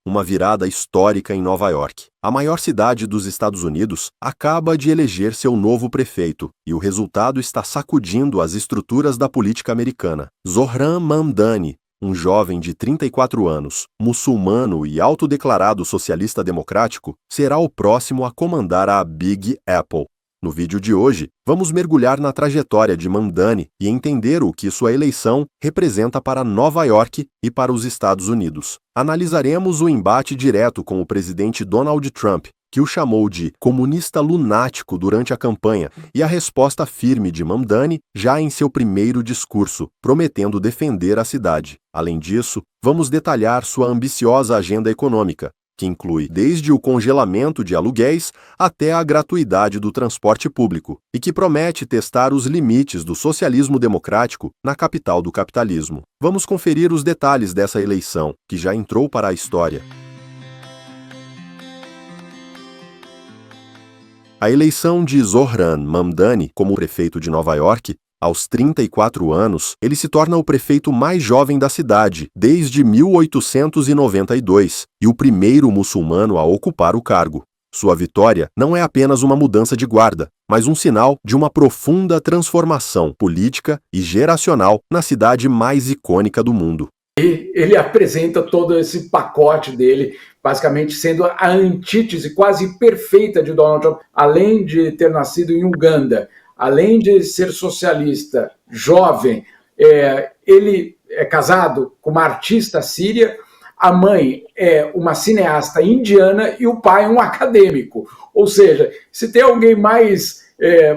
uma virada histórica em Nova York. A maior cidade dos Estados Unidos acaba de eleger seu novo prefeito, e o resultado está sacudindo as estruturas da política americana. Zohran Mamdani, um jovem de 34 anos, muçulmano e autodeclarado socialista democrático, será o próximo a comandar a Big Apple. No vídeo de hoje, vamos mergulhar na trajetória de Mamdani e entender o que sua eleição representa para Nova York e para os Estados Unidos. Analisaremos o embate direto com o presidente Donald Trump, que o chamou de comunista lunático durante a campanha, e a resposta firme de Mamdani já em seu primeiro discurso, prometendo defender a cidade. Além disso, vamos detalhar sua ambiciosa agenda econômica, que inclui desde o congelamento de aluguéis até a gratuidade do transporte público, e que promete testar os limites do socialismo democrático na capital do capitalismo. Vamos conferir os detalhes dessa eleição, que já entrou para a história. A eleição de Zohran Mamdani como prefeito de Nova York, aos 34 anos, ele se torna o prefeito mais jovem da cidade desde 1892 e o primeiro muçulmano a ocupar o cargo. Sua vitória não é apenas uma mudança de guarda, mas um sinal de uma profunda transformação política e geracional na cidade mais icônica do mundo. E ele apresenta todo esse pacote dele, basicamente sendo a antítese quase perfeita de Donald Trump, além de ter nascido em Uganda, além de ser socialista, jovem, ele é casado com uma artista síria, a mãe é uma cineasta indiana e o pai é um acadêmico. Ou seja, se tem alguém mais,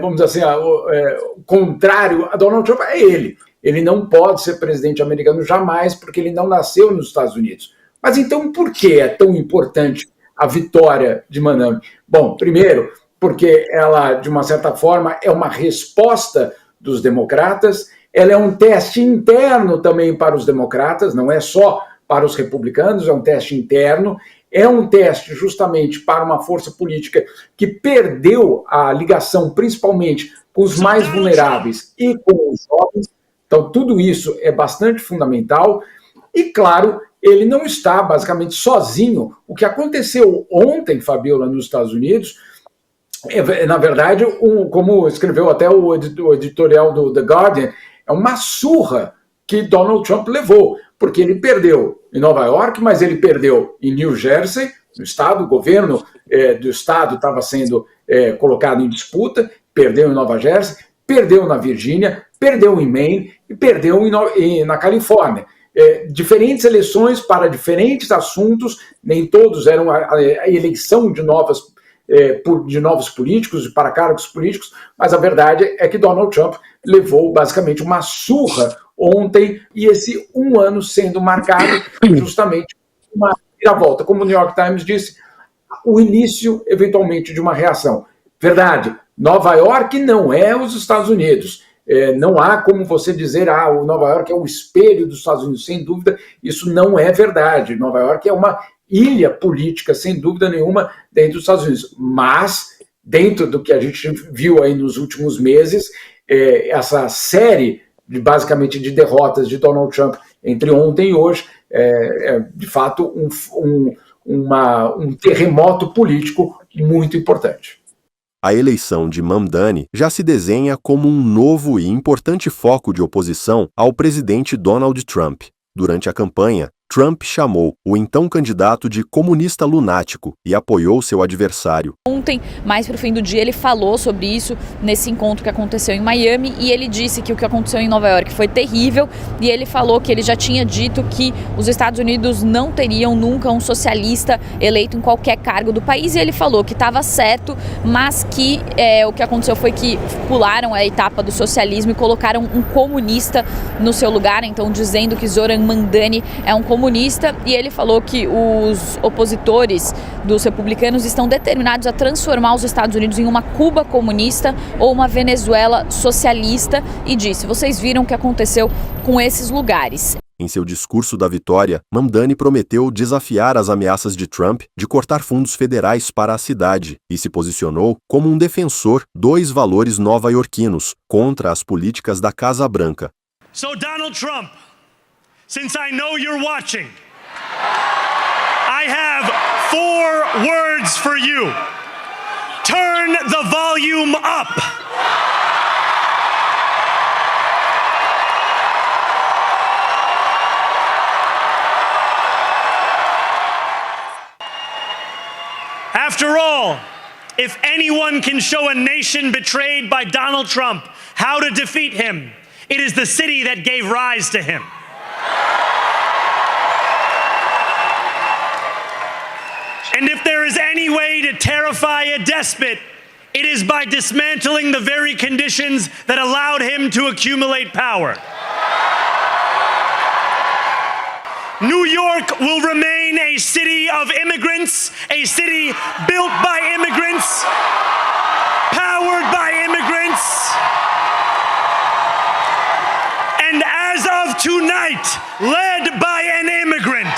vamos dizer assim, contrário a Donald Trump, é ele. Ele não pode ser presidente americano jamais, porque ele não nasceu nos Estados Unidos. Mas então por que é tão importante a vitória de Mamdani? Bom, primeiro, porque ela, de uma certa forma, é uma resposta dos democratas, ela é um teste interno também para os democratas, não é só para os republicanos, é um teste interno, é um teste justamente para uma força política que perdeu a ligação principalmente com os mais vulneráveis e com os jovens. Então, tudo isso é bastante fundamental e, claro, ele não está basicamente sozinho. O que aconteceu ontem, Fabiola, nos Estados Unidos, na verdade, como escreveu até o editorial do The Guardian, é uma surra que Donald Trump levou, porque ele perdeu em Nova York, mas ele perdeu em New Jersey, no estado, o governo do estado estava sendo colocado em disputa, perdeu em Nova Jersey, perdeu na Virgínia, perdeu em Maine e perdeu na Califórnia. Diferentes eleições para diferentes assuntos, nem todos eram a eleição de novos políticos, para cargos políticos, mas a verdade é que Donald Trump levou basicamente uma surra ontem, e esse um ano sendo marcado justamente uma reviravolta. Como o New York Times disse, o início, eventualmente, de uma reação. Verdade, Nova York não é os Estados Unidos. Não há como você dizer, o Nova York é o espelho dos Estados Unidos. Sem dúvida, isso não é verdade. Nova York é uma ilha política, sem dúvida nenhuma, dentro dos Estados Unidos. Mas, dentro do que a gente viu aí nos últimos meses, essa série, basicamente, de derrotas de Donald Trump entre ontem e hoje, de fato, um terremoto político muito importante. A eleição de Mamdani já se desenha como um novo e importante foco de oposição ao presidente Donald Trump. Durante a campanha, Trump chamou o então candidato de comunista lunático e apoiou seu adversário. Ontem, mais para o fim do dia, ele falou sobre isso nesse encontro que aconteceu em Miami, e ele disse que o que aconteceu em Nova York foi terrível, e ele falou que ele já tinha dito que os Estados Unidos não teriam nunca um socialista eleito em qualquer cargo do país, e ele falou que estava certo, mas que o que aconteceu foi que pularam a etapa do socialismo e colocaram um comunista no seu lugar, então dizendo que Zohran Mamdani é um comunista, e ele falou que os opositores dos republicanos estão determinados a transformar os Estados Unidos em uma Cuba comunista ou uma Venezuela socialista, e disse: vocês viram o que aconteceu com esses lugares. Em seu discurso da vitória, Mamdani prometeu desafiar as ameaças de Trump de cortar fundos federais para a cidade e se posicionou como um defensor dos valores nova-iorquinos contra as políticas da Casa Branca. So Donald Trump, since I know you're watching, I for you. Turn the volume up. After all, if anyone can show a nation betrayed by Donald Trump how to defeat him, it is the city that gave rise to him. And if there is any way to terrify a despot, it is by dismantling the very conditions that allowed him to accumulate power. New York will remain a city of immigrants, a city built by immigrants, powered by immigrants, and as of tonight, led by an immigrant.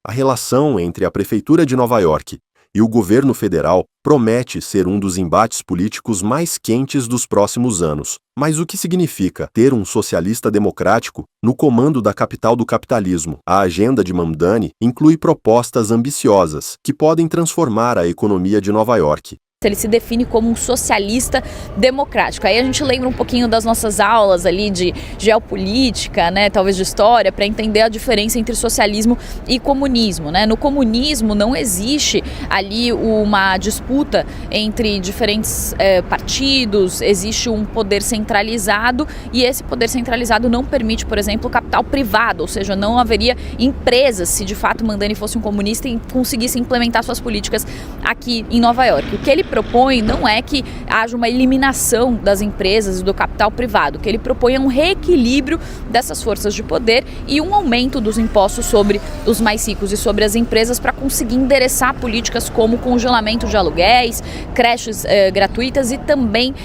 A relação entre a Prefeitura de Nova York e o governo federal promete ser um dos embates políticos mais quentes dos próximos anos. Mas o que significa ter um socialista democrático no comando da capital do capitalismo? A agenda de Mamdani inclui propostas ambiciosas que podem transformar a economia de Nova York. Ele se define como um socialista democrático. Aí a gente lembra um pouquinho das nossas aulas ali de geopolítica, né, talvez de história, para entender a diferença entre socialismo e comunismo, né? No comunismo não existe ali uma disputa entre diferentes partidos, existe um poder centralizado e esse poder centralizado não permite, por exemplo, capital privado, ou seja, não haveria empresas se de fato Mamdani fosse um comunista e conseguisse implementar suas políticas aqui em Nova York. O que ele propõe não é que haja uma eliminação das empresas e do capital privado. O que ele propõe é um reequilíbrio dessas forças de poder e um aumento dos impostos sobre os mais ricos e sobre as empresas para conseguir endereçar políticas como congelamento de aluguéis, creches gratuitas e também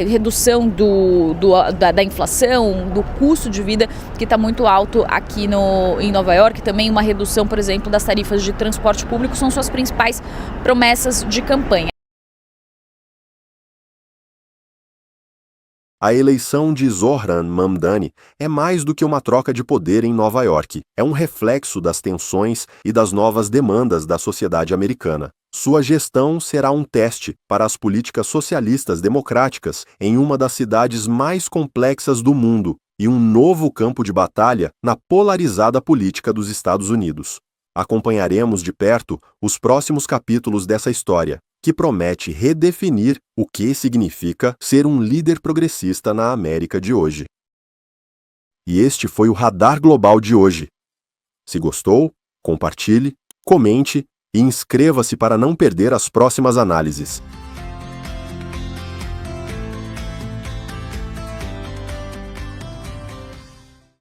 redução da inflação, do custo de vida que está muito alto aqui em Nova York. Também uma redução, por exemplo, das tarifas de transporte público são suas principais promessas de campanha. A eleição de Zohran Mamdani é mais do que uma troca de poder em Nova York. É um reflexo das tensões e das novas demandas da sociedade americana. Sua gestão será um teste para as políticas socialistas democráticas em uma das cidades mais complexas do mundo e um novo campo de batalha na polarizada política dos Estados Unidos. Acompanharemos de perto os próximos capítulos dessa história, que promete redefinir o que significa ser um líder progressista na América de hoje. E este foi o Radar Global de hoje. Se gostou, compartilhe, comente e inscreva-se para não perder as próximas análises.